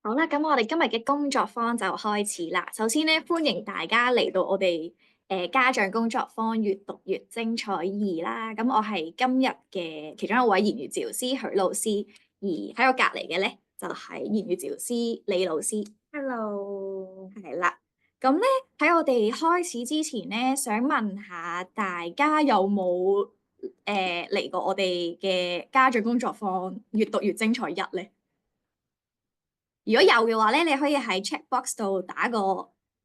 好啦，咁我哋今日嘅工作坊就開始啦。首先咧，歡迎大家嚟到我哋家長工作坊越讀越精彩二啦。咁我係今日嘅其中一位言語治療師許老師，而喺我隔離嘅咧就係言語治療師李老師。Hello，係啦，咁咧喺我哋開始之前咧，想問下大家有冇嚟過我哋嘅家長工作坊越讀越精彩一咧？如果有嘅話咧，你可以喺 chat box 度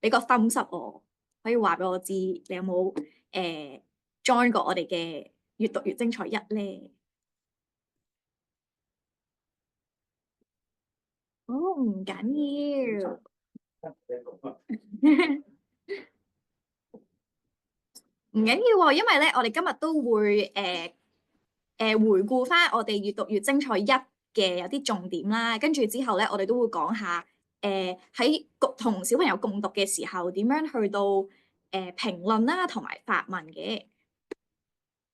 俾個 thumbs up 我，可以話俾我知你有冇join 過我哋嘅越讀越精彩一咧？哦，唔緊要，唔緊要喎，因為咧我哋今日都會回顧翻我哋越讀越精彩一嘅有啲重點啦，跟住之後咧我哋都會講下喺同小朋友共讀嘅時候點樣去到評論啦同埋發問嘅。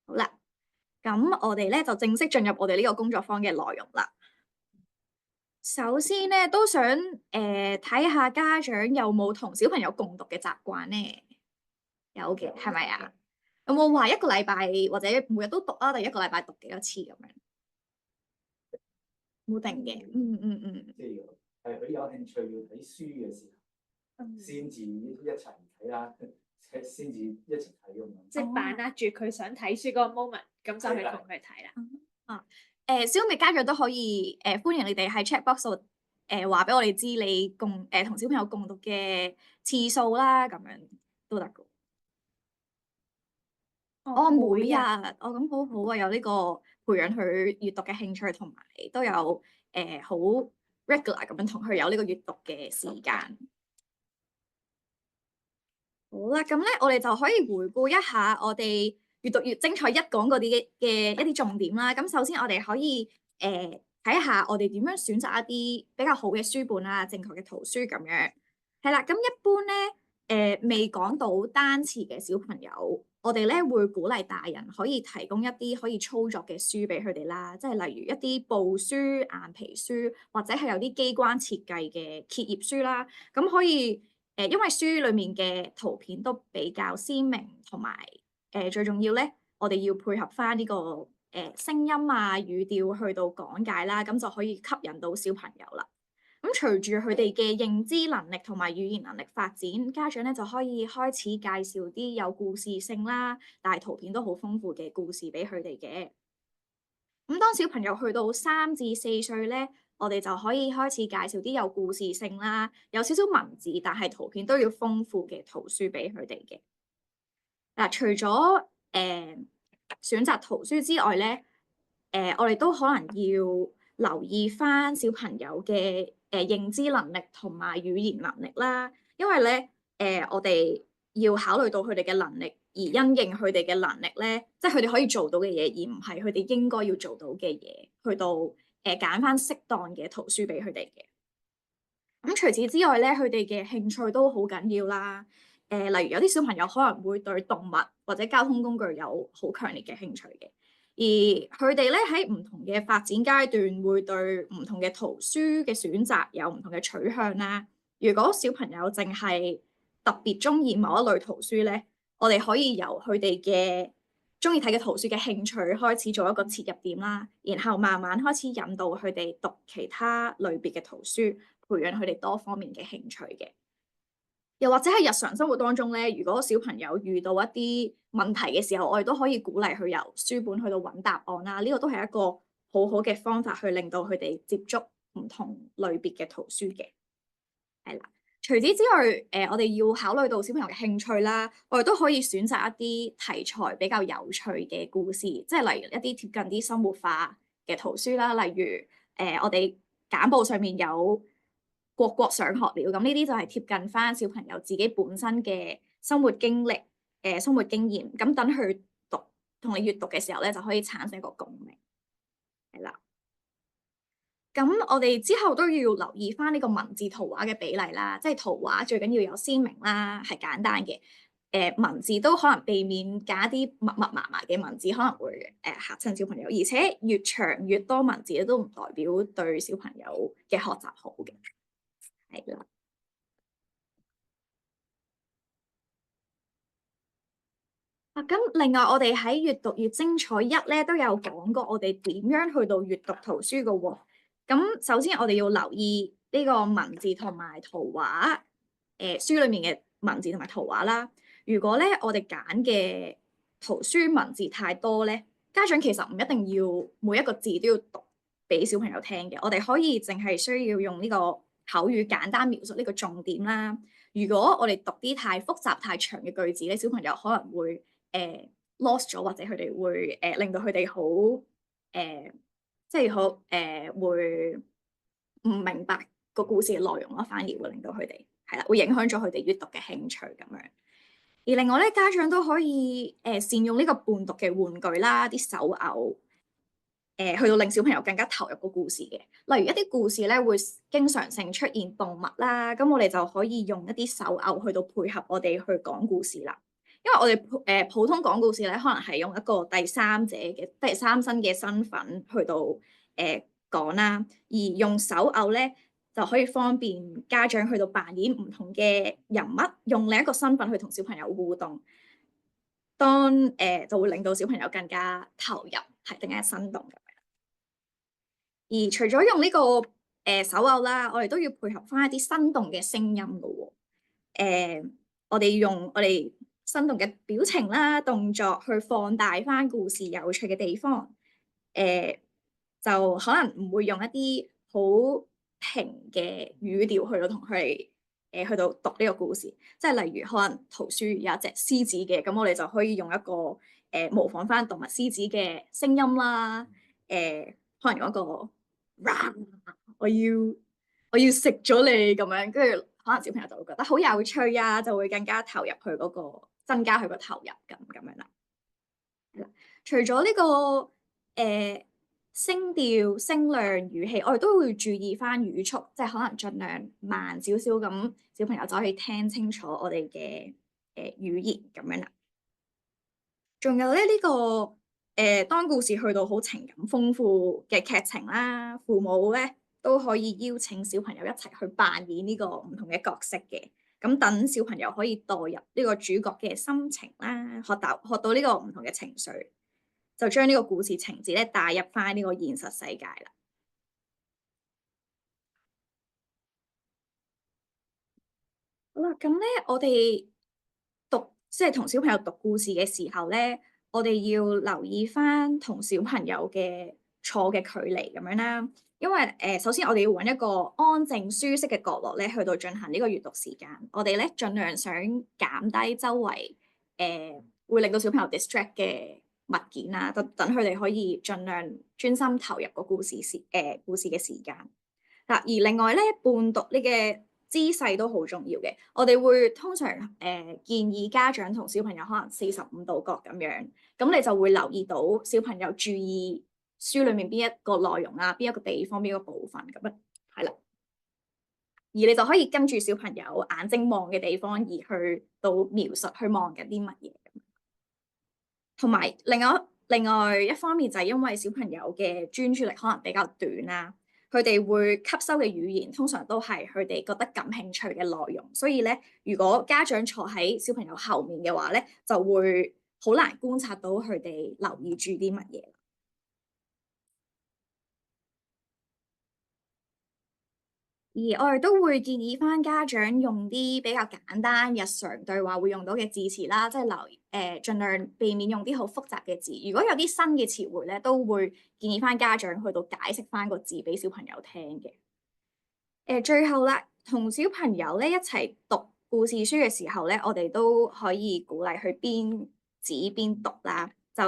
好啦。咁我哋咧就正式進入我哋呢個工作坊嘅內容啦。首先咧，都想睇下家長有冇同小朋友共讀嘅習慣咧？有嘅，係咪啊？有冇話一個禮拜或者每日都讀啊？定一個禮拜讀幾多次咁樣？冇定嘅。即係係佢有興趣要睇書嘅時候，先至一齊睇啦，先至一齊睇咁樣。即係把握住佢想睇書嗰個 moment，咁就去同佢睇啦。啊，小美家長都可以歡迎你哋喺 chat box 度話俾我哋知你同小朋友共讀嘅次數啦，咁樣都得㗎。每日，咁好好啊，有呢個培養佢閱讀嘅興趣，同埋都有好 regular 咁樣同佢有呢個閱讀嘅時間。好啦，咁咧我哋就可以回顧一下我哋越讀越精彩一講嗰啲嘅一啲重點啦。咁首先我哋可以睇下我哋點樣選擇一啲比較好嘅書本啊，正確嘅圖書咁樣。係啦，咁一般咧未講到單詞嘅小朋友，我哋咧會鼓勵大人可以提供一啲可以操作嘅書俾佢哋啦，即係例如一啲布書、硬皮書，或者係有啲機關設計嘅揭頁書啦。咁可以因為書裡面嘅圖片都比較鮮明，同埋最重要咧，我哋要配合翻呢個聲音啊、語調去到講解啦，咁就可以吸引到小朋友啦。咁隨住佢哋嘅認知能力同埋語言能力發展，家長咧就可以開始介紹啲有故事性啦，但係圖片都好豐富嘅故事俾佢哋嘅。咁當小朋友去到3至4歲咧，我哋就可以開始介紹啲有故事性啦，有少少文字，但係圖片都要豐富嘅圖書俾佢哋嘅。嗱，除咗選擇圖書之外咧，我哋都可能要留意翻小朋友嘅認知能力同埋語言能力啦，因為咧我哋要考慮到佢哋嘅能力，而因應佢哋嘅能力咧，即係佢哋可以做到嘅嘢，而唔係佢哋應該要做到嘅嘢，去到揀翻適當嘅圖書俾佢哋嘅。咁除此之外咧，佢哋嘅興趣都好緊要啦。例如有啲小朋友可能會對動物或者交通工具有好強烈嘅興趣嘅，而佢哋咧喺唔同嘅發展階段會對唔同嘅圖書嘅選擇有唔同嘅取向啦。如果小朋友淨係特別中意某一類圖書咧，我哋可以由佢哋嘅中意睇嘅圖書嘅興趣開始做一個切入點啦，然後慢慢開始引導佢哋讀其他類別嘅圖書，培養佢哋多方面嘅興趣嘅。又或者喺日常生活當中咧，如果小朋友遇到一啲問題嘅時候，我哋都可以鼓勵佢由書本去到揾答案啦。呢個都係一個好好嘅方法，去令到佢哋接觸唔同類別嘅圖書嘅。係啦，除此之外，我哋要考慮到小朋友嘅興趣啦，我哋都可以選擇一啲題材比較有趣嘅故事，即係例如一啲貼近啲生活化嘅圖書啦，例如我哋簡報上面有國上學了，咁呢啲就係貼近翻小朋友自己本身嘅生活經歷、生活經驗，咁等佢同你閱讀嘅時候咧，就可以產生一個共鳴，係啦。咁我哋之後都要留意翻呢個文字圖畫嘅比例啦，即係圖畫最緊要有鮮明啦，係簡單嘅。文字都可能避免加啲密密麻麻嘅文字，可能會嚇親小朋友。而且越長越多文字都唔代表對小朋友嘅學習好嘅。係啦。咁另外我哋喺閱讀越精彩一咧都有講過我哋點樣去到閱讀圖書嘅喎。咁首先我哋要留意呢個文字同埋圖畫，書裡面嘅文字同埋圖畫啦。如果咧我哋揀嘅圖書文字太多咧，家長其實唔一定要每一個字都要讀俾小朋友聽嘅。我哋可以淨係需要用呢個口語簡單描述呢個重點啦。如果我哋讀啲太複雜太長嘅句子咧，小朋友可能會lost 咗，或者佢哋會令到佢哋好即係好會唔明白個故事嘅內容咯，反而會令到佢哋係啦，會影響咗佢哋閱讀嘅興趣咁樣。而另外咧，家長都可以善用呢個伴讀嘅玩具啦，啲手偶去到令小朋友更加投入個故事嘅。例如一啲故事咧會經常性出現動物啦，咁我哋就可以用一啲手偶去到配合我哋去講故事啦。因為我哋普通講故事咧，可能係用一個第三身嘅身份去到講啦，而用手偶咧就可以方便家長去到扮演唔同嘅人物，用另一個身份去同小朋友互動，就會令到小朋友更加投入，係更加生動咁樣。而除咗用呢個手偶啦，我哋都要配合翻一啲生動嘅聲音㗎喎。我哋用我哋生動嘅表情啦、動作去放大翻故事有趣嘅地方，就可能唔會用一啲好平嘅語調去到同佢哋去到讀呢個故事，即係例如可能圖書有一隻獅子嘅，咁我哋就可以用一個模仿翻動物獅子嘅聲音啦，可能用一個我要食咗你咁樣，跟住可能小朋友就會覺得好有趣啊，就會更加投入去嗰個，增加佢個投入咁樣啦。除咗呢個聲調、聲量、語氣，我哋都會注意翻語速，即係可能盡量慢少少咁，小朋友就可以聽清楚我哋嘅語言咁樣啦。仲有咧呢個當故事去到好情感豐富嘅劇情啦，父母咧都可以邀請小朋友一齊去扮演呢個唔同嘅角色嘅，咁等小朋友可以代入呢個主角嘅心情啦，學到呢個唔同嘅情緒，就將呢個故事情節咧帶入翻呢個現實世界啦。好啦，咁咧我哋即係同小朋友讀故事嘅時候咧，我哋要留意翻同小朋友嘅坐嘅距離咁樣啦。因為首先我哋要揾一個安靜舒適嘅角落咧，去到進行呢個閱讀時間。我哋咧盡量想減低周圍會令到小朋友 distract 嘅物件啦，等佢哋可以盡量專心投入個故事嘅時間。嗱，而另外咧，伴讀呢嘅姿勢都好重要嘅。我哋會通常建議家長同小朋友可能45度角咁樣，咁你就會留意到小朋友注意書裡面邊一個內容啊，邊一個地方，邊一個部分咁樣，係啦。而你就可以跟住小朋友眼睛望嘅地方而去到描述，去望緊啲乜嘢。同埋另外一方面就係因為小朋友嘅專注力可能比較短啦。佢哋會吸收嘅語言通常都係佢哋覺得感興趣嘅內容，所以咧，如果家長坐喺小朋友後面嘅話咧，就會好難觀察到佢哋留意住啲乜嘢。而我哋都會建議翻家長用啲比較簡單、日常對話會用到嘅字詞啦，即係盡量避免用啲好複雜嘅字。如果有啲新嘅詞彙咧，都會建議翻家長去到解釋翻個字俾小朋友聽嘅。最後啦，同小朋友咧一齊讀故事書嘅時候咧，我哋都可以鼓勵佢邊指邊讀啦，就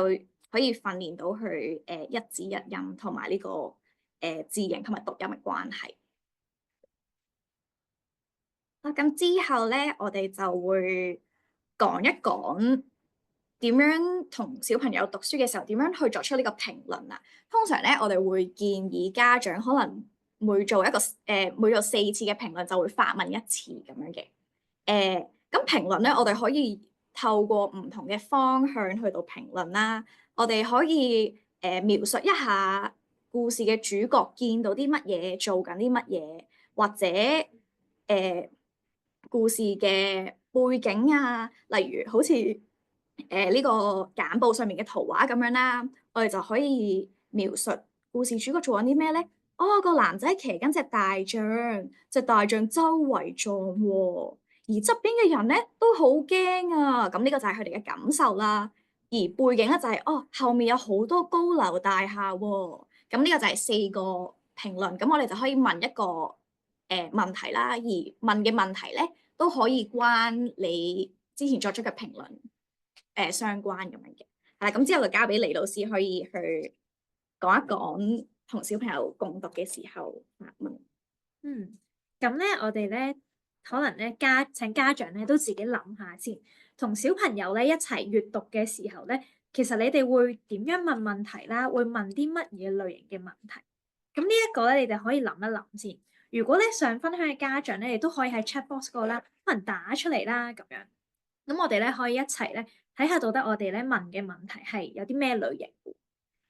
可以訓練到佢一字一音同埋呢個字形同埋讀音嘅關係。咁之後咧，我哋就會講一講點樣同小朋友讀書嘅時候點樣去作出呢個評論啦。通常咧，我哋會建議家長可能每做4次嘅評論就會發問1次咁樣嘅。咁評論咧，我哋可以透過唔同嘅方向去到評論啦。我哋可以描述一下故事嘅主角見到啲乜嘢，做緊啲乜嘢，或者故事嘅背景啊，例如好似呢個簡報上面嘅圖畫咁樣啦，我哋就可以描述故事主角做緊啲咩咧？哦，個男仔騎緊隻大象，隻大象周圍撞喎，而側邊嘅人咧都好驚啊！咁呢個就係佢哋嘅感受啦。而背景咧就係、後面有好多高樓大廈喎。咁呢個就係四個評論。咁我哋就可以問一個問題啦，而問嘅問題咧都可以關你之前作出嘅評論相關咁樣嘅。係啦，咁之後就交俾李老師可以去講一講同小朋友共讀嘅時候發問。咁咧我哋咧可能咧請家長咧都自己諗下先，同小朋友咧一齊閱讀嘅時候咧，其實你哋會點樣問問題啦？會問啲乜嘢類型嘅問題？咁呢一個咧，你哋可以諗一諗先。如果咧想分享嘅家長咧，亦都可以喺 chat box 嗰度啦，可能打出嚟啦咁樣。咁我哋咧可以一齊咧睇下到底我哋咧問嘅問題係有啲咩類型。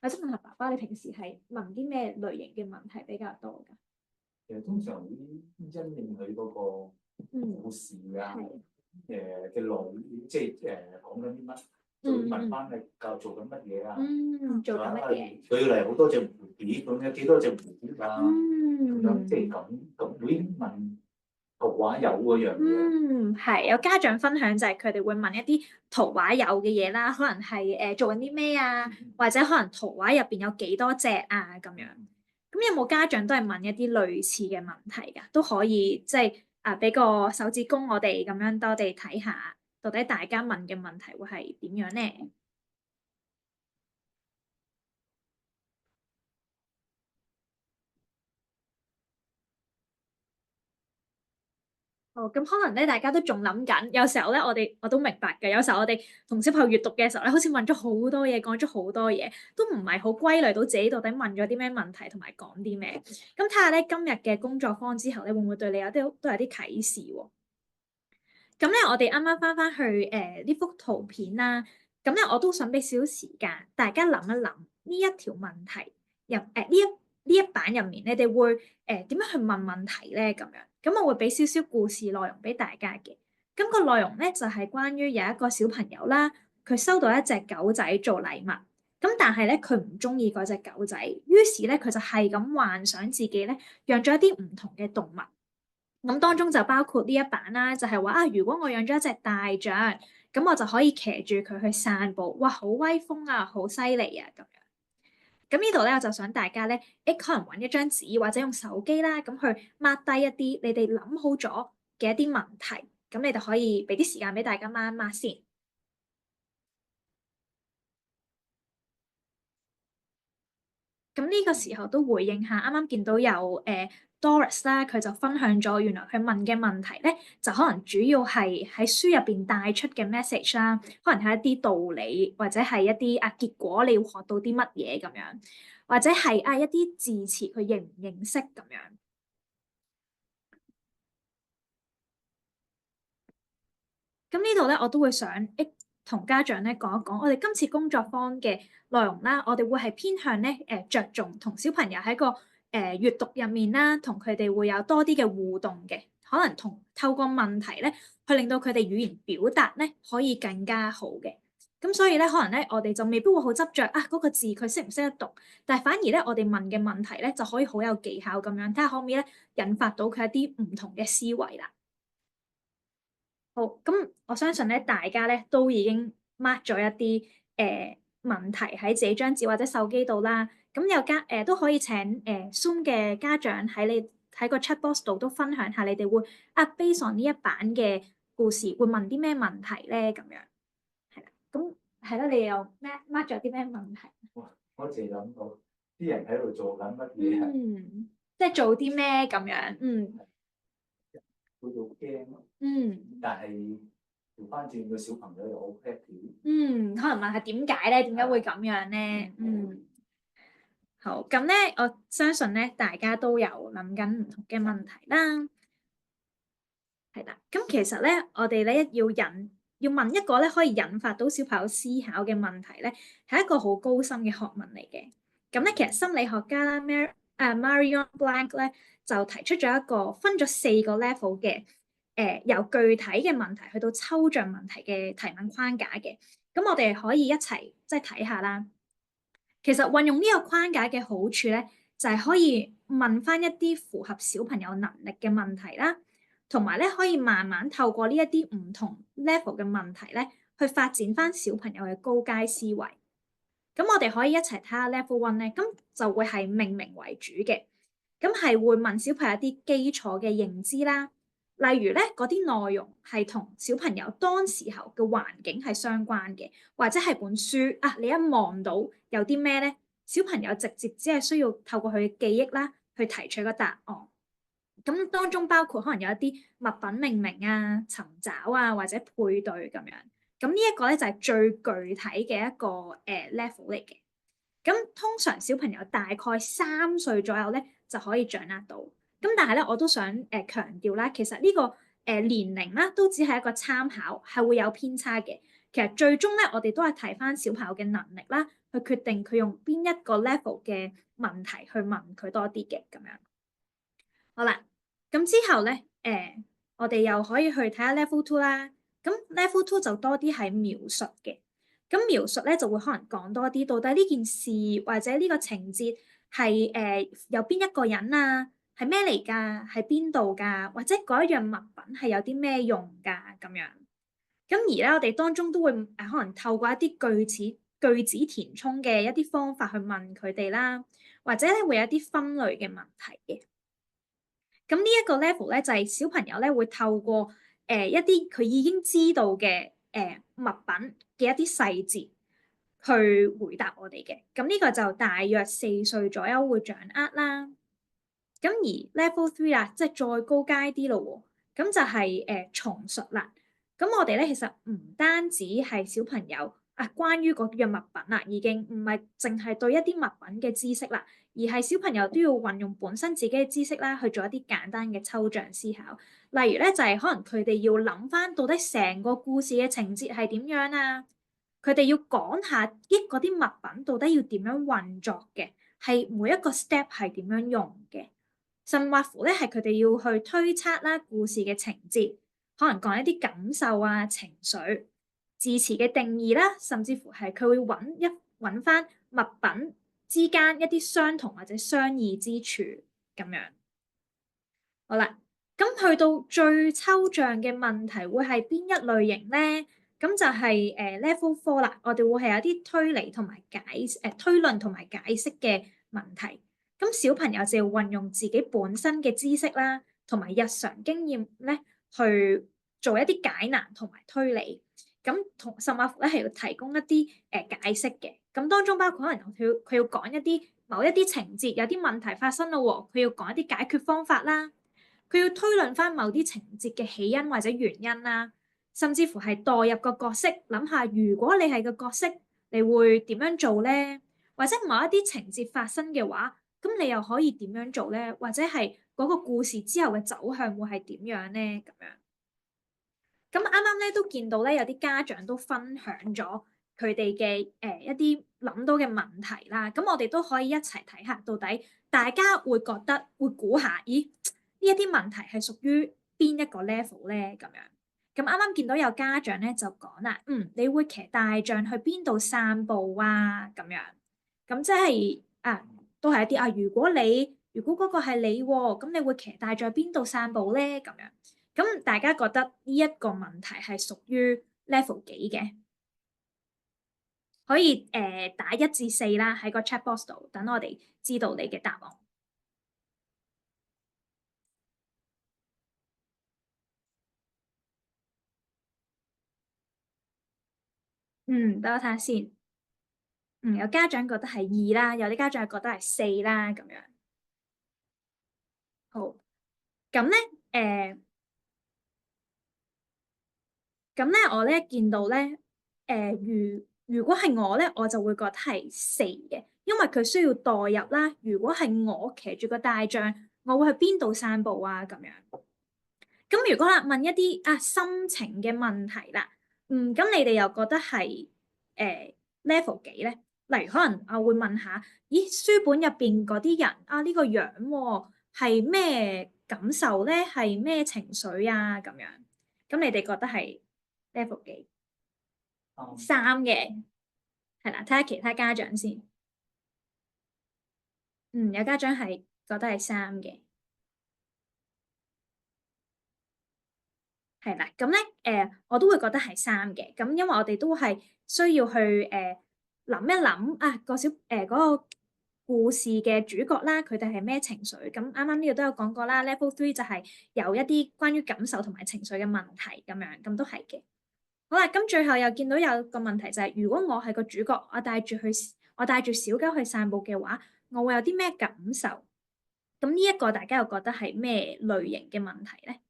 或者問下爸爸，你平時係問啲咩類型嘅問題比較多㗎？其實通常會因應佢嗰個故事啊，嘅內容，即係講緊啲乜，就會問翻你教做緊乜嘢啊？做緊乜嘢？舉例好多隻蝴蝶咁，有幾多隻蝴蝶啊？咁樣即係咁會問圖畫有嗰樣嘢。係有家長分享就係佢哋會問一啲圖畫有嘅嘢啦，可能係做緊啲咩啊，或者可能圖畫入邊有幾多隻啊咁樣。咁有冇家長都係問一啲類似嘅問題㗎？都可以即係俾個手指公我哋咁樣，多哋睇下到底大家問嘅問題會係點樣咧？咁可能咧，大家都仲諗緊。有時候咧，我都明白嘅。有時候我哋同小朋友閱讀嘅時候咧，好似問咗好多嘢，講咗好多嘢，都唔係好歸類到自己到底問咗啲咩問題，同埋講啲咩。咁睇下咧，今日嘅工作坊之後咧，會唔會對你都有啲啟示喎？咁咧，我哋啱啱翻去呢幅圖片啦。咁咧，我都想俾少少時間大家諗一諗呢一條問題呢一版入面，你哋會點樣去問問題咧？咁樣，咁我會俾少少故事內容俾大家嘅。咁個內容咧就係關於有一個小朋友啦，佢收到一隻狗仔做禮物，咁但係咧佢唔中意嗰隻狗仔，於是咧佢就係咁幻想自己咧養咗一啲唔同嘅動物。咁當中就包括呢一版啦，就係話啊，如果我養咗一隻大象，咁我就可以騎住佢去散步，哇，好威風啊，好犀利啊，咁樣。咁呢度咧，我就想大家咧，可能揾一張紙或者用手機啦，咁去 mark 低一啲你哋諗好咗嘅一啲問題，咁你哋可以俾啲時間俾大家 mark 一 mark 先。咁呢個時候都回應下，啱啱見到有Doris 啦，佢就分享咗原來佢問嘅問題咧，就可能主要係喺書入邊帶出嘅 message 啦，可能係一啲道理，或者係一啲結果你要學到啲乜嘢咁樣，或者係一啲字詞佢認唔認識咁樣。咁呢度咧，我都會想同家長咧講一講，我哋今次工作坊嘅內容啦，我哋會係偏向咧着重同小朋友喺個閱讀入面啦，同佢哋會有多啲嘅互動嘅，可能透過問題咧，去令到佢哋語言表達咧可以更加好嘅。咁所以咧，可能咧我哋就未必會好執着嗰個字佢識唔識得讀，但係反而咧我哋問嘅問題咧就可以好有技巧咁樣，睇下可唔可以咧引發到佢一啲唔同嘅思維啦。好，咁我相信咧，大家咧都已經 mark 咗一啲問題喺自己張紙或者手機度啦。咁有都可以請Zoom 嘅家長喺個 chat box 度都分享下，你哋會based on呢一版嘅故事會問啲咩問題咧？咁樣係啦，咁係啦，你又 mark 咗啲咩問題？我淨係諗到啲人喺度做緊乜嘢，即係做啲咩咁樣？會好驚咯。但係調翻轉個小朋友又好 happy。可能問下點解咧？點解會咁樣咧？好，咁咧，我相信咧，大家都有諗緊唔同嘅問題啦。係啦，咁其實咧，我哋咧要問一個咧可以引發到小朋友思考嘅問題咧，係一個好高深嘅學問嚟嘅。咁咧，其實心理學家啦 Marion Blank 咧就提出咗一個分咗4個 level 嘅由具體嘅問題去到抽象問題嘅提問框架嘅。咁我哋可以一齊即係睇下啦。其實運用呢個框架嘅好處咧，就係可以問翻一啲符合小朋友能力嘅問題啦，同埋咧可以慢慢透過呢一啲唔同 level 嘅問題咧，去發展翻小朋友嘅高階思維。咁我哋可以一齊睇下 level 1咧，咁就會係命名為主嘅，咁係會問小朋友一啲基礎嘅認知啦，例如咧嗰啲內容係同小朋友當時候嘅環境係相關嘅，或者係本書啊，你一望到有啲咩咧，小朋友直接只係需要透過佢嘅記憶啦，去提取個答案。咁當中包括可能有一啲物品命名啊、尋找啊，或者配對咁樣。咁呢一個咧就係最具體嘅一個level 嚟嘅。咁通常小朋友大概3歲左右咧就可以掌握到。咁但係咧我都想強調啦，其實呢個年齡啦都只係一個參考，係會有偏差嘅。其實最終咧我哋都係睇翻小朋友嘅能力啦，去決定佢用邊一個 level 嘅問題去問佢多啲嘅咁樣。好啦，咁之後咧我哋又可以去睇下 level 2啦。咁 level 2就多啲係描述嘅，咁描述咧就會可能講多啲，到底呢件事或者呢個情節係有邊一個人啊，係咩嚟㗎，係邊度㗎，或者嗰一樣物品係有啲咩用㗎咁樣。咁而咧我哋當中都會可能透過一啲句子填充嘅一啲方法去問佢哋啦，或者咧會有一啲分類嘅問題嘅。咁呢一個 level 咧就係小朋友咧會透過一啲佢已經知道嘅物品嘅一啲細節去回答我哋嘅。咁呢個就大約4歲左右會掌握啦。咁而 level 3啦，即係再高階啲咯喎，咁就係重述啦。咁我哋咧其實唔單止係小朋友關於嗰樣物品啦，已經唔係淨係對一啲物品嘅知識啦，而係小朋友都要運用本身自己嘅知識啦，去做一啲簡單嘅抽象思考。例如咧，就係可能佢哋要諗翻到底成個故事嘅情節係點樣啊？佢哋要講下嗰啲物品到底要點樣運作嘅，係每一個 step 係點樣用嘅，甚或乎咧係佢哋要去推測啦故事嘅情節，可能講一啲感受啊、情緒、字詞嘅定義啦，甚至乎係佢會揾翻物品之間一啲相同或者相異之處咁樣。好啦，咁去到最抽象嘅問題會係邊一類型咧？咁就係level 4啦，我哋會係有啲推理同埋推論同埋解釋嘅問題。咁小朋友就要運用自己本身嘅知識啦，同埋日常經驗咧，去做一啲解難同埋推理。咁甚至乎咧係要提供一啲解釋嘅。咁當中包括可能佢要講一啲某一啲情節有啲問題發生咯喎，佢要講一啲解決方法啦。佢要推論翻某啲情節嘅起因或者原因啦，甚至乎係代入個角色，諗下如果你係個角色，你會點樣做咧？或者某一啲情節發生嘅話，咁你又可以點樣做咧？或者係嗰個故事之後嘅走向會係點樣咧？咁樣。咁啱啱咧都見到咧有啲家長都分享咗佢哋嘅一啲諗到嘅問題啦，咁我哋都可以一齊睇下，到底大家會估下，咦？呢一啲問題係屬於邊一個 level 咧？咁樣。咁啱啱見到有家長咧就講啦，你會騎大象去邊度散步啊？咁樣。咁即係都係一啲如果嗰個係你喎，咁你會騎大象去邊度散步咧？咁樣。咁大家覺得呢一個問題係屬於 level 幾嘅？可以打1至4啦，喺個 chat box 度，等我哋知道你嘅答案。等我睇下先。有家長覺得係2啦，有啲家長係覺得係4啦，咁樣。好，咁咧我咧見到咧如果係我咧，我就會覺得係4嘅，因為佢需要代入啦。如果係我騎住個大象，我會去邊度散步啊？咁樣。咁如果問一啲心情嘅問題啦，咁你哋又覺得係level 幾咧？例如可能我會問下，咦，書本入邊嗰啲人啊，呢個樣喎係咩感受咧？係咩情緒啊？咁樣，咁你哋覺得係 level 幾？3嘅，係啦，睇下其他家長先。有家長係覺得係3嘅，係啦，咁咧我都會覺得係3嘅，咁因為我哋都係需要去諗一諗啊嗰個故事嘅主角啦，佢哋係咩情緒？咁啱啱呢度都有講過啦，level 3就係有一啲關於感受同埋情緒嘅問題咁樣，咁都係嘅。好啦，咁最後又見到有個問題就係，如果我係個主角，我帶住小狗去散步嘅話，我會有啲咩感受？咁呢一個大家又覺得係咩類型嘅問題咧？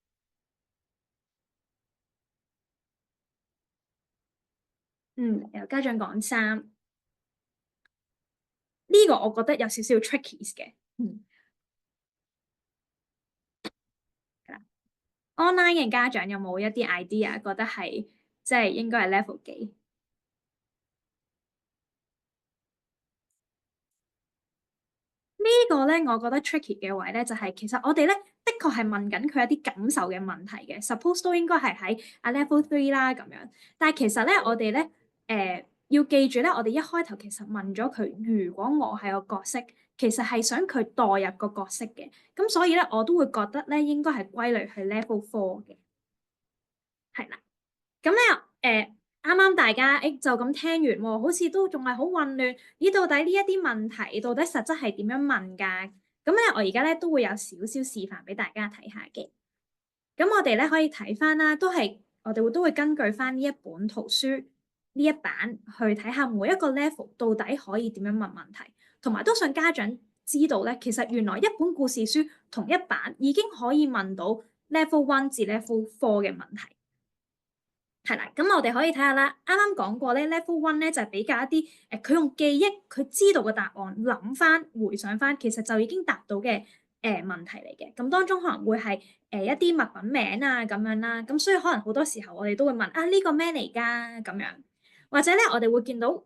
有家長講3，呢個我覺得有少少 tricky 嘅。online 嘅家長有冇一啲 idea 覺得係即係應該係 level 幾？呢個咧，我覺得 tricky 嘅位咧，就係其實我哋咧的確係問緊佢一啲感受嘅問題嘅，suppose 都應該係喺level 3啦咁樣。但係其實咧，我哋咧要記住咧，我哋一開頭其實問咗佢，如果我係個角色，其實係想佢代入個角色嘅。咁所以咧，我都會覺得咧應該係歸類去 level 4嘅，係啦。咁咧啱啱大家就咁聽完喎，好似都仲係好混亂。咦，到底呢一啲問題到底實質係點樣問㗎？咁咧，我而家咧都會有少少示範俾大家睇下嘅。咁我哋咧可以睇翻啦，我哋都會根據翻呢一本圖書呢一版去睇下每一個 level 到底可以點樣問問題，同埋都想家長知道咧，其實原來一本故事書同一版已經可以問到 level 1至 level 4嘅問題。係啦，咁我哋可以睇下啦。啱啱講過咧，level 1咧就係比較一啲佢用記憶，佢知道個答案，諗翻、回想翻，其實就已經答到嘅問題嚟嘅。咁當中可能會係一啲物品名啊咁樣啦。咁所以可能好多時候我哋都會問啊，呢個咩嚟㗎咁樣，或者咧我哋會見到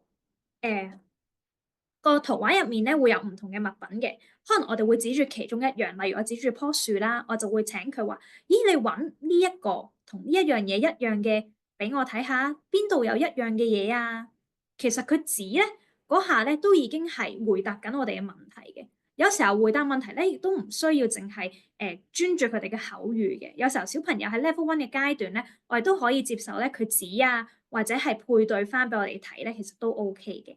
個圖畫入面咧會有唔同嘅物品嘅。可能我哋會指住其中一樣，例如我指住棵樹啦，我就會請佢話：咦，你揾呢一個同呢一樣嘢一樣嘅，俾我睇下，邊度有一樣嘅嘢啊？其實佢指咧嗰下咧都已經係回答緊我哋嘅問題嘅。有時候回答問題咧，亦都唔需要淨係專注佢哋嘅口語嘅。有時候小朋友喺 level 1嘅階段咧，我哋都可以接受咧佢指啊，或者係配對翻俾我哋睇咧，其實都 OK 嘅。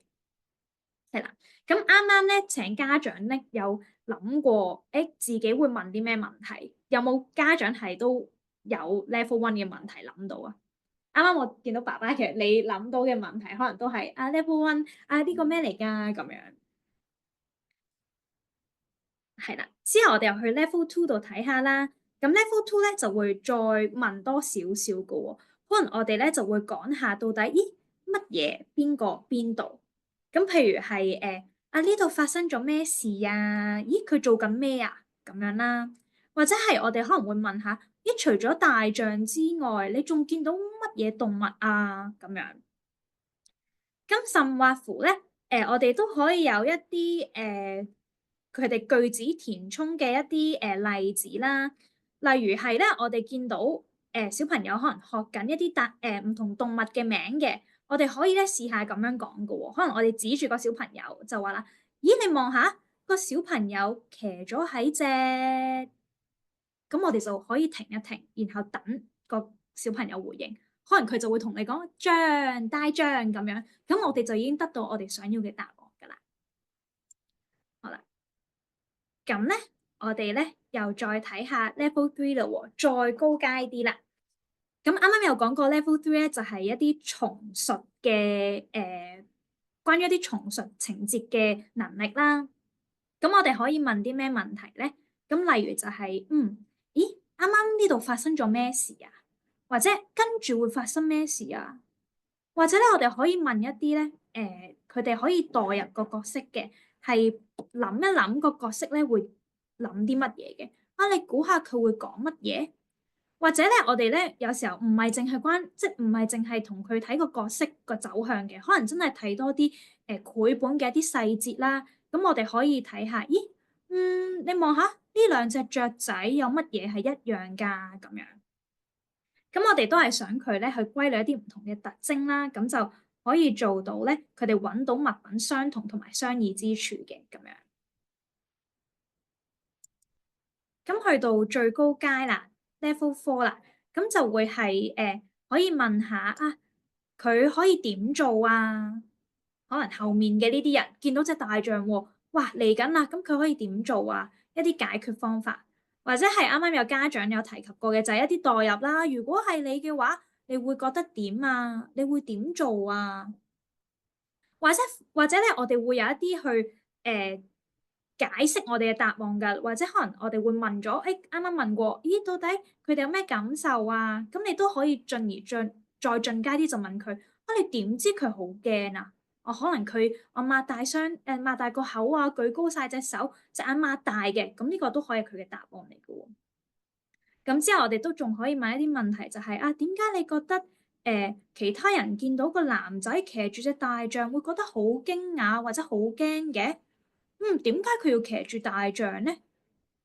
係啦，咁啱啱咧請家長咧有諗過，自己會問啲咩問題？有冇家長係都有 level 1嘅問題諗到啊？啱啱我見到爸爸，其實你諗到嘅問題可能都係level 1呢個咩嚟㗎咁樣。係啦，之後我哋又去 level 2度睇下啦。咁 level 2咧就會再問多少少嘅喎，可能我哋咧就會講下到底咦乜嘢邊個邊度。咁譬如係呢度發生咗咩事啊？咦佢做緊咩啊？咁樣啦，或者係我哋可能會問下，咦除咗大象之外，你仲見到乜嘢動物啊？咁樣。咁甚或乎咧，我哋都可以有一啲佢哋句子填充嘅一啲例子啦。例如係咧，我哋見到小朋友可能學緊一啲唔同動物嘅名嘅，我哋可以咧試下咁樣講㗎喎。可能我哋指住個小朋友就話啦：咦，你望下個小朋友騎咗喺隻，咁我哋就可以停一停，然後等個小朋友回應。可能佢就會同你講象、大象咁樣，咁我哋就已經得到我哋想要嘅答案㗎啦。好啦，咁咧我哋咧又再睇下 level 3啦喎，再高階啲啦。咁啱啱有講過 level 3咧，就係一啲重述嘅關於一啲重述情節嘅能力啦。咁我哋可以問啲咩問題咧？咁例如就係咦啱啱呢度發生咗咩事啊？或者跟住會發生咩事啊？或者咧，我哋可以問一啲咧，佢哋可以代入個角色嘅，係諗一諗個角色咧會諗啲乜嘢嘅。你估下佢會講乜嘢？或者咧，我哋咧有時候唔係淨係即係唔係淨係同佢睇個角色個走向嘅，可能真係睇多啲繪本嘅一啲細節啦。咁我哋可以睇下，咦，你望下呢兩隻雀仔有乜嘢係一樣㗎咁樣。咁我哋都係想佢咧去歸類一啲唔同嘅特徵啦，咁就可以做到咧佢哋揾到物品相同同埋相異之處嘅咁樣。咁去到最高階啦 ，Level 4啦，咁就會係可以問下啊，佢可以點做啊？可能後面嘅呢啲人見到隻大象喎，哇嚟緊啦，咁佢可以點做啊？一啲解決方法，或者係啱啱有家長有提及過嘅，就係一啲代入啦。如果係你嘅話，你會覺得點啊？你會點做啊？或者咧，我哋會有一啲去解釋我哋嘅答案㗎，或者可能我哋會問咗，啱啱問過，咦，到底佢哋有咩感受啊？咁你都可以再進階啲就問佢，你點知佢好驚啊？可能佢擘大個口啊，舉高晒隻手，隻眼擘大嘅，咁呢個都可以係佢嘅答案嚟嘅喎。咁之後我哋都仲可以問一啲問題，就係點解你覺得其他人見到個男仔騎住隻大象會覺得好驚訝或者好驚嘅？點解佢要騎住大象呢？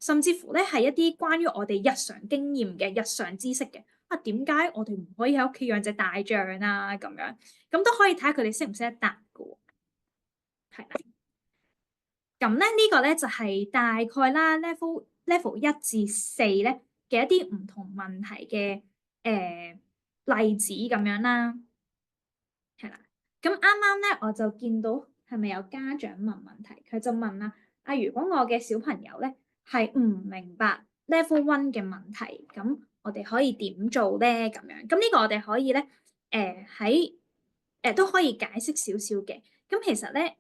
甚至乎咧係一啲關於我哋日常經驗嘅日常知識嘅點解我哋唔可以喺屋企養隻大象啊？咁樣咁都可以睇下佢哋識唔識得答嘅喎。係啦，咁咧呢個咧就係大概啦 level 1至4咧嘅一啲唔同問題嘅例子咁樣啦。係啦，咁啱啱咧我就見到係咪有家長問問題？佢就問啦，如果我嘅小朋友咧係唔明白 level 1嘅問題，咁我哋可以點做咧？咁樣，咁呢個我哋可以咧都可以解釋少少嘅。咁其實咧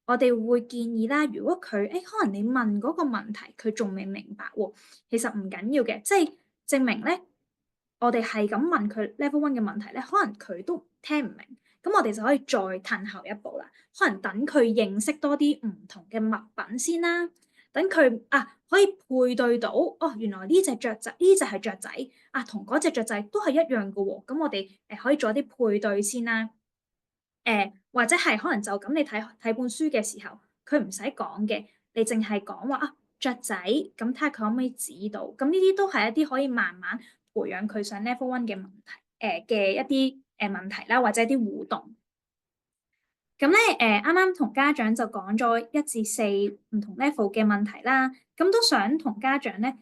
我哋會建議啦，如果佢可能你問嗰個問題佢仲未明白喎，其實唔緊要嘅，即係證明咧我哋係咁問佢 level 1嘅問題咧，可能佢都聽唔明，咁我哋就可以再褪後一步啦，可能等佢認識多啲唔同嘅物品先啦，等佢可以配對到，原來呢隻雀仔呢隻係雀仔同嗰隻雀仔都係一樣嘅喎，咁我哋可以做一啲配對先啦。或者係可能就咁你睇本書嘅時候，佢唔使講嘅，你淨係講話雀仔，咁睇下佢可唔可以指到，咁呢啲都係一啲可以慢慢培養佢上 level 1嘅問題，嘅一啲問題啦，或者一啲互動。咁咧啱啱同家長就講咗1至4唔同 level 嘅問題啦，咁都想同家長咧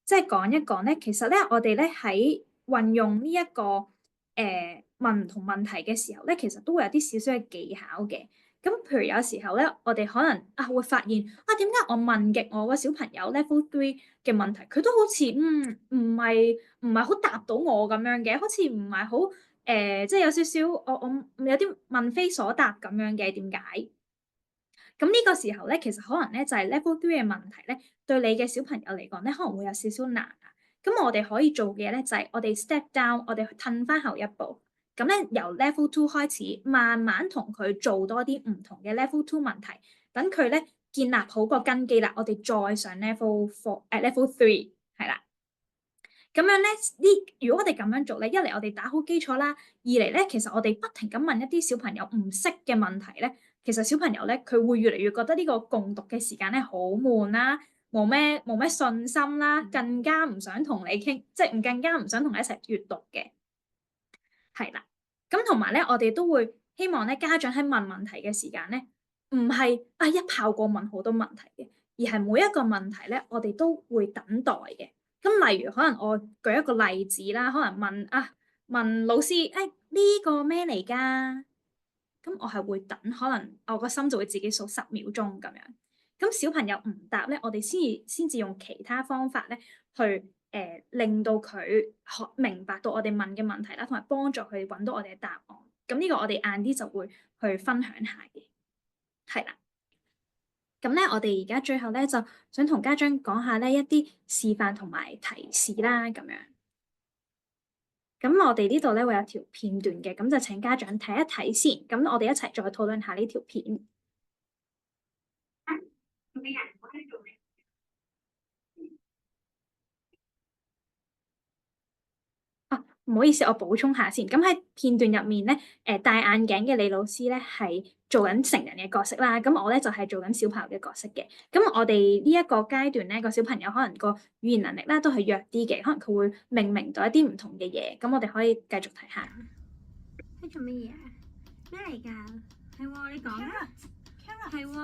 即係講一講咧，其實咧我哋咧喺運用呢一個問唔同問題嘅時候咧，其實都會有啲少少嘅技巧嘅。咁譬如有時候咧，我哋可能會發現點解我問極我個小朋友 level 3嘅問題，佢都好似唔係好答到我咁樣嘅，好似唔係好即係有少少我有啲問非所答咁樣嘅，點解？咁呢個時候咧，其實可能咧就係 level 3嘅問題咧，對你嘅小朋友嚟講咧，可能會有少少難啊。咁我哋可以做嘅咧就係我哋 step down，我哋褪翻後一步。咁咧由 level 2開始，慢慢同佢做多啲唔同嘅 level 2問題，等佢咧建立好個根基啦。我哋再上 level 3係啦。咁樣咧，如果我哋咁樣做咧，一嚟我哋打好基礎啦，二嚟咧，其實我哋不停咁問一啲小朋友唔識嘅問題咧，其實小朋友咧佢會越嚟越覺得呢個共讀嘅時間咧好悶啦，冇咩信心啦，更加唔想同你傾，即係更加唔想同你一齊閱讀嘅，係啦。咁同埋咧，我哋都會希望咧家長喺問問題嘅時間咧，唔係一炮過問好多問題嘅，而係每一個問題咧，我哋都會等待嘅。咁例如可能我舉一個例子啦，可能問老師，呢個咩嚟㗎？咁我係會等，可能我個心就會自己數10秒鐘咁樣。咁小朋友唔答咧，我哋先至用其他方法咧去令到佢明白到我哋問嘅問題啦，同埋幫助佢揾到我哋嘅答案。咁呢個我哋晏啲就會去分享下嘅，係啦。咁咧，我哋而家最後咧，就想同家長講下呢一啲示範同埋提示啦，咁樣。咁我哋呢度咧會有條片段嘅，咁就請家長睇一睇先。咁我哋一齊再討論下呢條片。唔好意思，我補充下先。咁喺片段入面咧，戴眼鏡嘅李老師咧係做緊成人嘅角色啦。咁我咧就係做緊小朋友嘅角色嘅。咁我哋呢一個階段咧，個小朋友可能個語言能力咧都係弱啲嘅，可能佢會明到一啲唔同嘅嘢。咁我哋可以繼續睇下。你做乜嘢啊？咩嚟㗎？係喎，你講啊。係喎，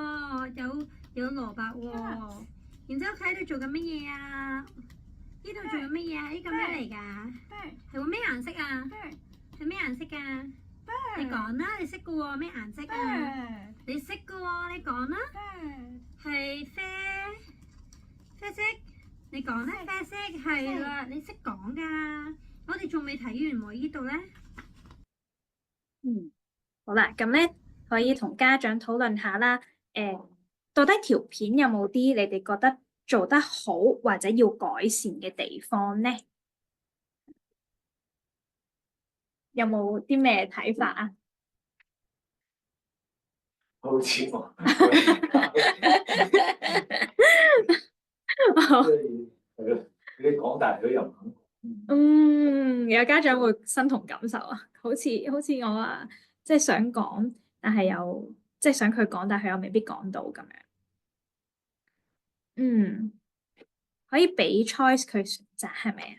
有蘿蔔喎。然之後佢喺度做緊乜嘢啊？呢度做緊乜嘢啊？呢個咩嚟㗎？係喎，咩顏色啊？係咩顏色㗎？你講啦，你識㗎喎，咩顏色啊？你識㗎喎，你講啦。係啡色。你講啦，啡色係啦，你識講㗎。我哋仲未睇完喎，呢度咧。好啦，咁咧可以同家長討論下啦。到底條片有冇啲你哋覺得做得好或者要改善嘅地方咧？有冇啲咩睇法啊？好似我，係咯，你講，但係佢又唔肯。有家長會身同感受啊，好似我啊，即係想講，但係又即係想佢講，但係佢又未必講到咁樣。可以俾 choice 佢選擇係咪啊？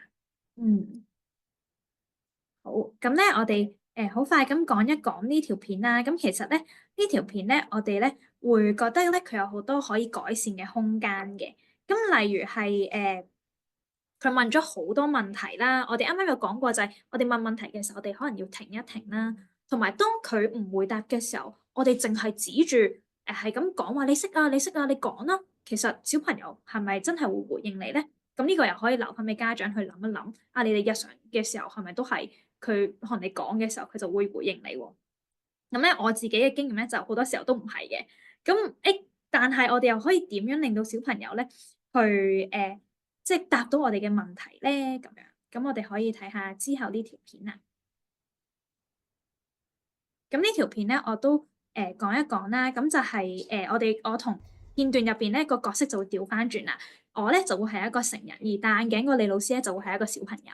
好，咁咧我哋好快咁講一講呢條片啦。咁其實咧呢條片咧，我哋咧會覺得咧佢有好多可以改善嘅空間嘅。咁例如係佢問咗好多問題啦。我哋啱啱有講過就係我哋問問題嘅時候，我哋可能要停一停啦。同埋當佢唔回答嘅時候，我哋淨係指住係咁講話你識啊，你識啊，你講啦。其實小朋友係咪真係會回應你咧？咁呢個又可以留翻俾家長去諗一諗。啊，你哋日常嘅時候係咪都係佢同你講嘅時候，佢就會回應你喎？咁咧，我自己嘅經驗咧，就好多時候都唔係嘅。咁但係我哋又可以點樣令到小朋友咧去即係答到我哋嘅問題咧？咁樣，咁我哋可以睇下之後呢條片啦。咁呢條片咧，我都講一講啦。咁就係我同片段入邊咧個角色就會調翻轉啦。我咧就會係一個成人，而戴眼鏡個李老師咧就會係一個小朋友。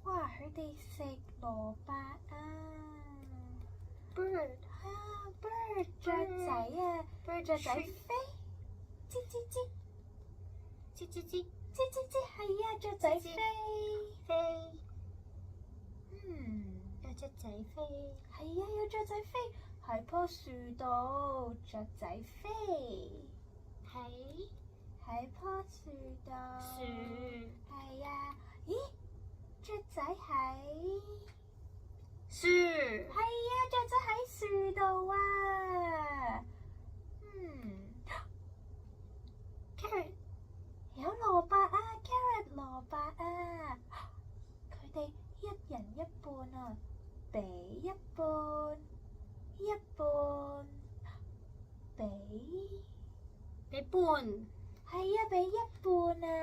哇！佢哋食蘿蔔啊 ！bird 啊 bird 雀仔啊 bird 雀仔飛，吱吱吱，吱吱吱，吱吱吱，係啊雀仔飛飛。有雀仔飛，係啊有雀仔飛，喺棵樹度雀仔飛，喺棵樹度，係啊，咦？雀仔喺樹，係啊，雀仔喺樹度啊。carrot 有蘿蔔啊 ，carrot 蘿蔔啊，佢哋一人一半啊，俾一半，俾半，係啊，俾一半啊，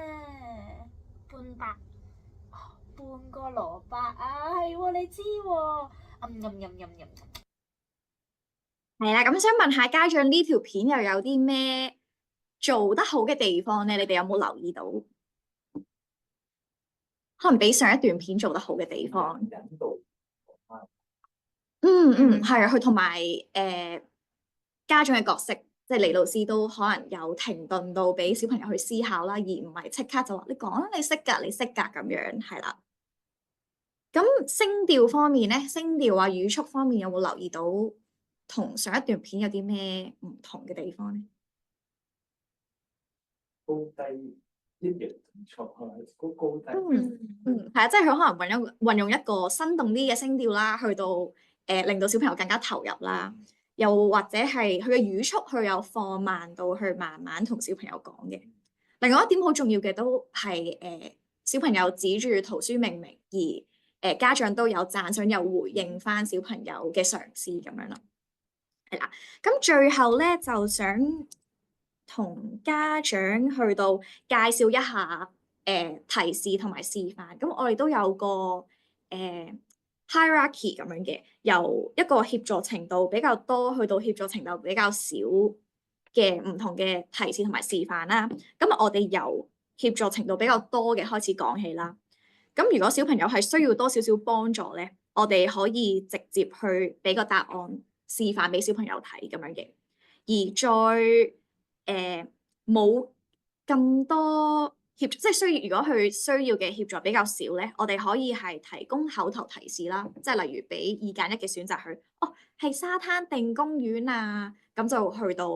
半白。半個蘿蔔啊，係喎，你知喎，係啦，咁想問下家長呢條片又有啲咩做得好嘅地方咧？你哋有冇留意到？可能比上一段片做得好嘅地方。引導。係啊，佢同埋家長嘅角色，即係李老師都可能有停頓到俾小朋友去思考啦，而唔係即刻就話你講啦，你識㗎咁樣，係啦。咁聲調方面咧，聲調啊語速方面有冇留意到同上一段片有啲咩唔同嘅地方咧？高低一樣唔錯，係高低。係啊，即係佢可能運用一個生動啲嘅聲調啦，去到令到小朋友更加投入啦。又或者係佢嘅語速，佢有放慢到去慢慢同小朋友講嘅。另外一點好重要嘅都係小朋友指住圖書命名，而家長都有讚賞又回應翻小朋友嘅嘗試咁樣咯。係啦，咁最後咧就想同家長去到介紹一下提示同埋示範。咁我哋都有個hierarchy 咁樣嘅，由一個協助程度比較多去到協助程度比較少嘅唔同嘅提示同埋示範啦。咁我哋由協助程度比較多嘅開始講起啦。咁如果小朋友係需要多少少幫助咧，我哋可以直接去俾個答案示範俾小朋友睇咁樣嘅。而再冇咁多協助，即係如果佢需要嘅協助比較少咧，我哋可以係提供口頭提示啦，即係例如俾2揀1嘅選擇佢，哦係沙灘定公園啊，咁就去到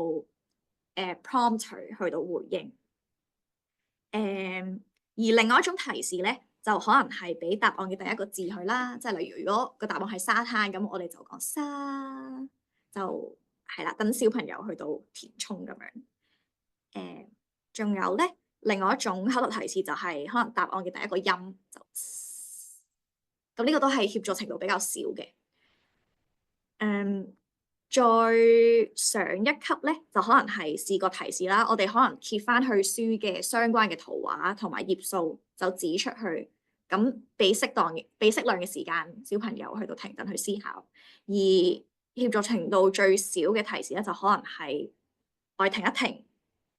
prompt 佢去到回應。而另外一種提示咧，就可能係俾答案嘅第一個字佢啦，即係例如如果個答案係沙灘，咁我哋就講沙，就係啦，等小朋友去到填充咁樣。仲有咧，另外一種口頭提示就係可能答案嘅第一個音就，咁呢個都係協助程度比較少嘅。再上一級咧，就可能係視覺提示啦。我哋可能揭翻去書嘅相關嘅圖畫同埋頁數，就指出去，咁俾適量嘅時間小朋友去到停頓去思考。而協助程度最少嘅提示咧，就可能係我哋停一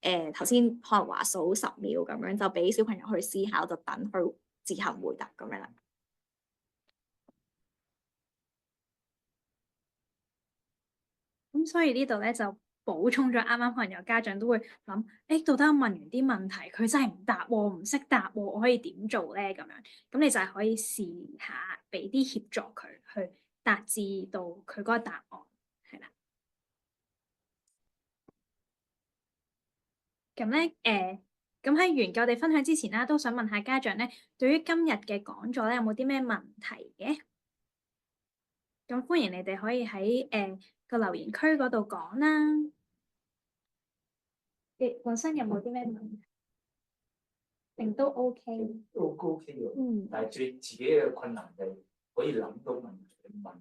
停，頭先可能話數10秒咁樣，就俾小朋友去思考，就等佢自行回答咁樣啦。咁所以呢度咧就補充咗啱啱可能有家長都會諗，到底我問完啲問題，佢真係唔答喎，唔識答喎，我可以點做咧？咁樣，咁你就係可以試下俾啲協助佢去達至到佢嗰個答案，係啦。咁咧咁喺完嘅我哋分享之前啦，都想問下家長咧，對於今日嘅講座咧有冇啲咩問題嘅？咁歡迎你哋可以喺個留言區嗰度講啦。你本身有冇啲咩問題？定都 OK？都 OK 喎。但係最自己嘅困難就係可以諗到問題去問。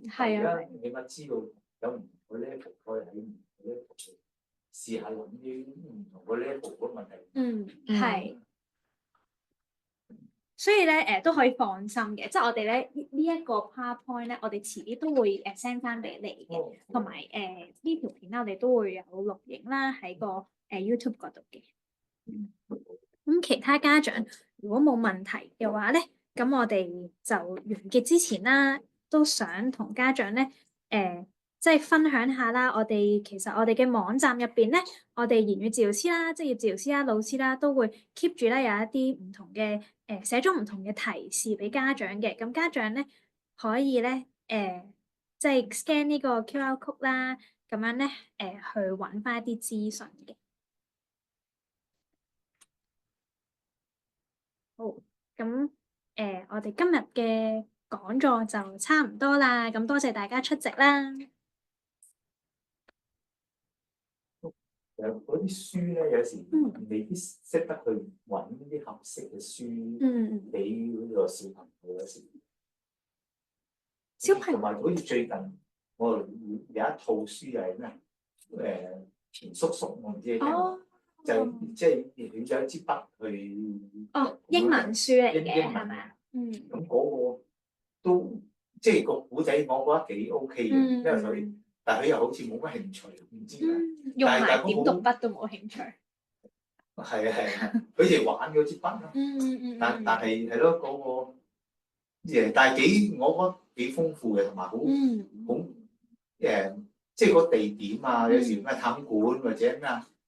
係啊。而家你咪知道有唔同嘅 level，可以喺唔同嘅 level 試下諗啲唔同嘅 level 嘅問題。係。所以咧都可以放心嘅，即係我哋咧呢一個 PowerPoint 咧，我哋遲啲都會send 翻俾你嘅，同埋呢條片啦，我哋都會有錄影啦喺個YouTube 嗰度嘅。咁其他家長如果冇問題嘅話咧，咁我哋就完結之前啦，都想同家長咧即係分享下啦。其實我哋嘅網站入邊咧，我哋言語治療師啦、職業治療師啦、老師啦，都會 keep 住咧有一啲唔同嘅寫咗唔同嘅提示俾家長嘅。咁家長咧可以咧即係 scan 呢個 QR code 啦，咁樣咧去揾翻一啲資訊嘅。好，咁我哋今日嘅講座就差唔多啦，咁多謝大家出席啦。嗰啲書咧，有時未必識得去揾啲合適嘅書，俾嗰個小朋友有時。小朋友同埋好似最近我有一套書又係咩？田叔叔，我唔知你聽過，就即係用咗一支筆去。英文書嚟嘅係咪啊？咁嗰個都即係個古仔，我覺得幾 OK 嘅，因為佢。但係佢又好似冇乜興趣，唔知啊。用埋點讀筆都冇興趣。係啊，佢哋玩嗰支筆咯。但係係咯，嗰個但係我覺得幾豐富嘅，同埋好即係個地點啊，有時咩探館或者咩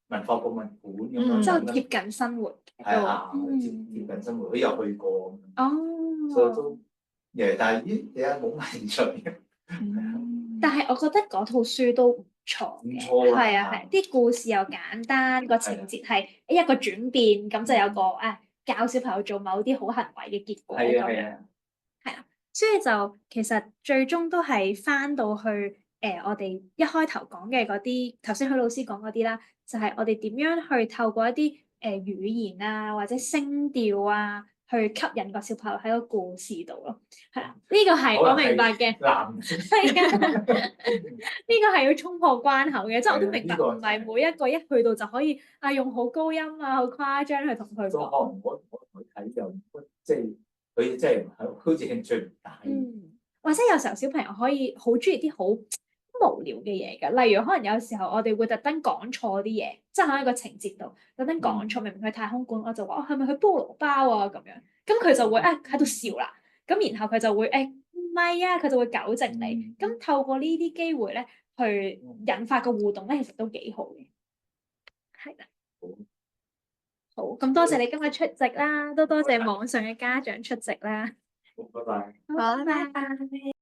文化博物館咁樣。即係貼近生活。係啊，貼近生活，佢有去過。所以都但係冇乜興趣。但係我覺得嗰套書都唔錯嘅，係啊，啲故事又簡單，個情節係一個轉變，咁就有個教小朋友做某啲好行為嘅結果咁樣，係啊，所以就其實最終都係翻到去我哋一開頭講嘅嗰啲，頭先許老師講嗰啲啦，就係我哋點樣去透過一啲語言啊或者聲調啊，去吸引個小朋友喺個故事度咯，係啦，呢個係我明白嘅，係㗎，呢個係要衝破關口嘅，即係我都明白，唔係每一個一去到就可以用好高音好誇張去同佢講。可能我同佢睇就即係佢即係好似興趣唔大。或者有時候小朋友可以好中意啲好無聊嘅嘢㗎，例如可能有時候我哋會特登講錯啲嘢，即係喺一個情節度特登講錯，明明去太空館，我就話係咪去菠蘿包啊咁樣，咁佢就會喺度笑啦，咁然後佢就會唔係啊，佢就會糾正你。咁透過呢啲機會咧，去引發個互動咧，其實都幾好嘅。係啦，好，咁多謝你今日出席啦，都多謝網上嘅家長出席啦。好，拜拜。好，拜拜。拜拜。